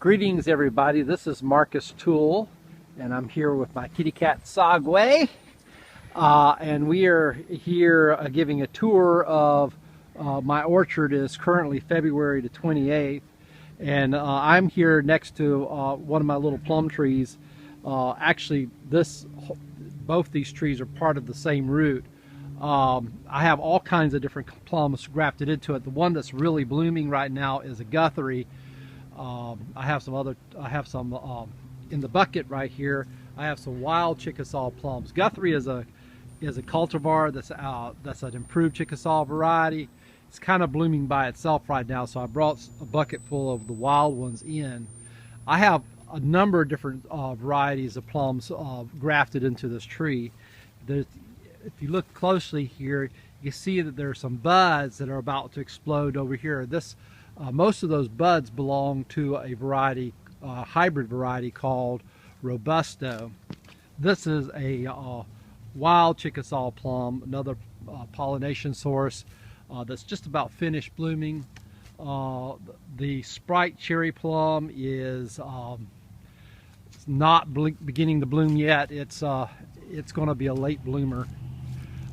Greetings everybody, this is Marcus Toole and I'm here with my kitty cat Sagway and we are here giving a tour of my orchard. Is currently February the 28th and I'm here next to one of my little plum trees. Actually both these trees are part of the same root. I have all kinds of different plums grafted into it. The one that's really blooming right now is a Guthrie. I have some in the bucket right here. I have some wild Chickasaw plums. Guthrie is a cultivar that's an improved Chickasaw variety. It's kind of blooming by itself right now, so I brought a bucket full of the wild ones in. I have a number of different varieties of plums grafted into this tree. If you look closely here, you see that there are some buds that are about to explode over here. Most of those buds belong to a variety, hybrid variety called Robusto. This is a wild Chickasaw plum, another pollination source that's just about finished blooming. The Sprite cherry plum is it's not beginning to bloom yet. It's going to be a late bloomer.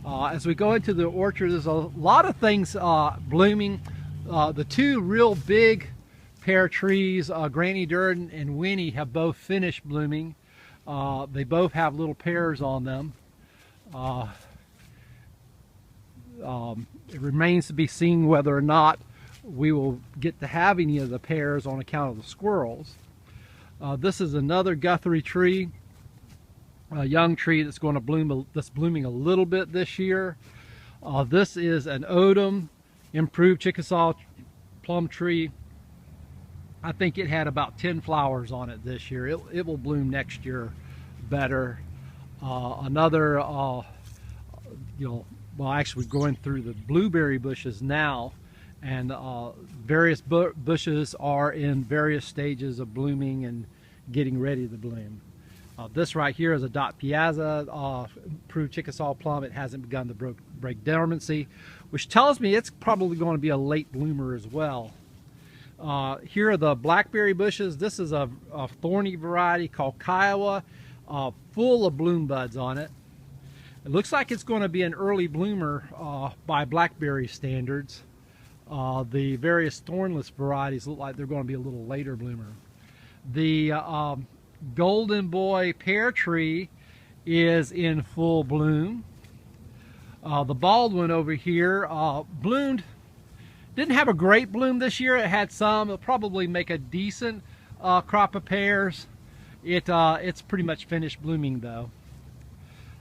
As we go into the orchard, there's a lot of things blooming. The two real big pear trees, Granny Durden and Winnie, have both finished blooming. They both have little pears on them. It remains to be seen whether or not we will get to have any of the pears on account of the squirrels. This is another Guthrie tree, a young tree that's going to bloom, that's blooming a little bit this year. This is an Odom improved Chickasaw plum tree. I think it had about 10 flowers on it this year. It will bloom next year better. Another, well, actually we're going through the blueberry bushes now, and various bushes are in various stages of blooming and getting ready to bloom. This right here is a Dot Piazza improved Chickasaw plum. It hasn't begun to break dormancy, which tells me it's probably going to be a late bloomer as well. Here are the blackberry bushes. This is a thorny variety called Kiowa, full of bloom buds on it. It looks like it's going to be an early bloomer by blackberry standards. The various thornless varieties look like they're going to be a little later bloomer. The Golden Boy pear tree is in full bloom. The Baldwin over here bloomed. Didn't have a great bloom this year. It had some. It'll probably make a decent crop of pears. It's pretty much finished blooming though.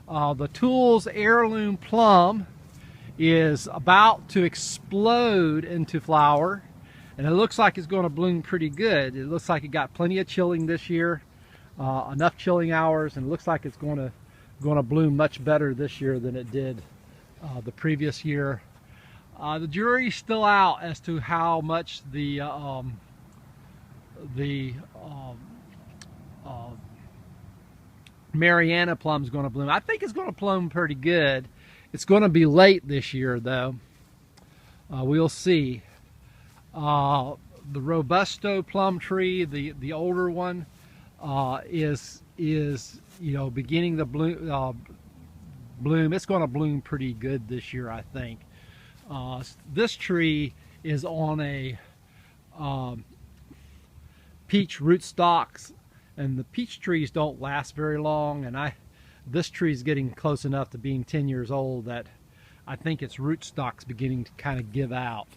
The Toole's heirloom plum is about to explode into flower, and it looks like it's going to bloom pretty good. It looks like it got plenty of chilling this year, enough chilling hours, and it looks like it's going to bloom much better this year than it did the previous year. The jury's still out as to how much the Mariana plum is going to bloom. I think it's going to bloom pretty good. It's going to be late this year though. We'll see. The Robusto plum tree, the older one, is beginning to bloom. It's going to bloom pretty good this year, I think. This tree is on a peach rootstocks, and the peach trees don't last very long, and this tree is getting close enough to being 10 years old that I think its rootstocks beginning to kind of give out.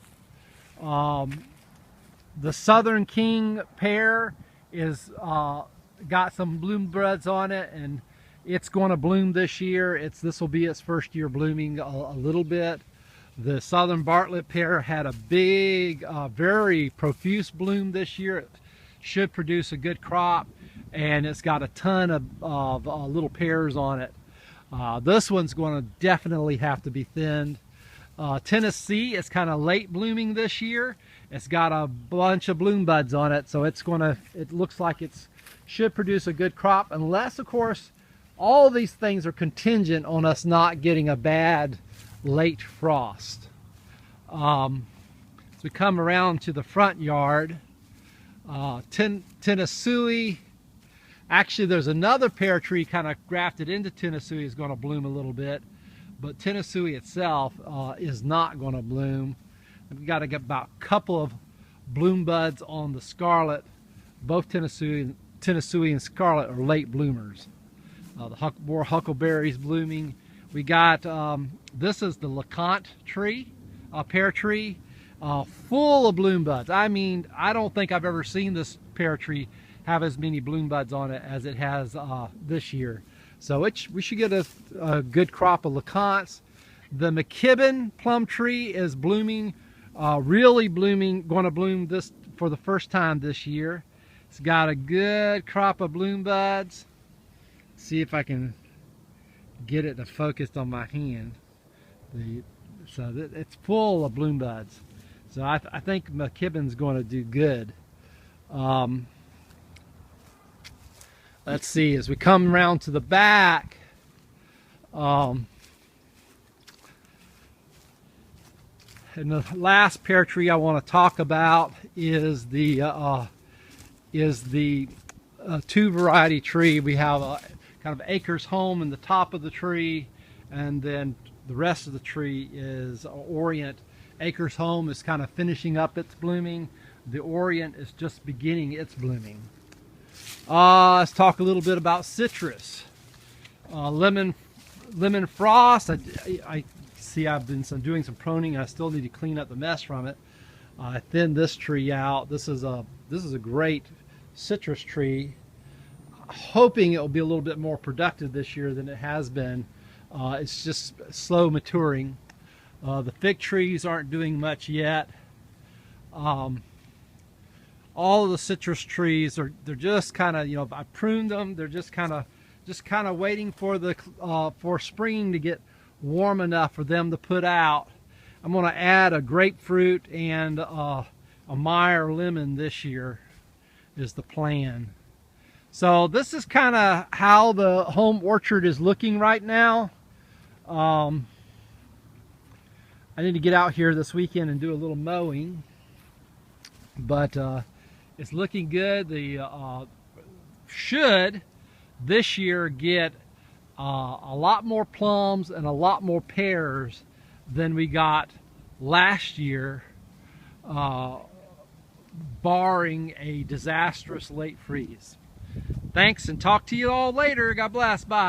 The Southern King pear is got some bloom buds on it, and it's going to bloom this year. This will be its first year blooming a little bit. The Southern Bartlett pear had a big, very profuse bloom this year. It should produce a good crop, and it's got a ton of little pears on it. This one's going to definitely have to be thinned. Tennessee is kind of late blooming this year. It's got a bunch of bloom buds on it, so it looks like it should produce a good crop, unless, of course, all these things are contingent on us not getting a bad late frost. As we come around to the front yard, Tennessee. Actually, there's another pear tree kind of grafted into Tennessee is going to bloom a little bit, but Tennessee itself is not going to bloom. We've got to get about a couple of bloom buds on the scarlet. Both Tennessee and scarlet are late bloomers. More huckleberries blooming. We got, this is the LeConte tree, pear tree, full of bloom buds. I mean, I don't think I've ever seen this pear tree have as many bloom buds on it as it has this year. So we should get a good crop of LeContes. The McKibben plum tree is blooming, really blooming, going to bloom this for the first time this year. It's got a good crop of bloom buds. See if I can get it to focus on my hand. It's full of bloom buds. So I think McKibben's going to do good. Let's see, as we come around to the back, and the last pear tree I want to talk about is the two variety tree. We have a kind of Acres Home in the top of the tree, and then the rest of the tree is Orient. Acres Home is kind of finishing up its blooming. The Orient is just beginning its blooming. Let's talk a little bit about citrus. Lemon frost. I see I've been doing some pruning. I still need to clean up the mess from it. I thinned this tree out. This is a great citrus tree. Hoping it will be a little bit more productive this year than it has been. It's just slow maturing. The fig trees aren't doing much yet. All of the citrus trees they're just kind of, I pruned them. They're just kind of waiting for spring to get warm enough for them to put out. I'm going to add a grapefruit and a Meyer lemon this year is the plan. So this is kind of how the home orchard is looking right now. I need to get out here this weekend and do a little mowing, but it's looking good. The should this year get a lot more plums and a lot more pears than we got last year, barring a disastrous late freeze. Thanks, and talk to you all later. God bless. Bye.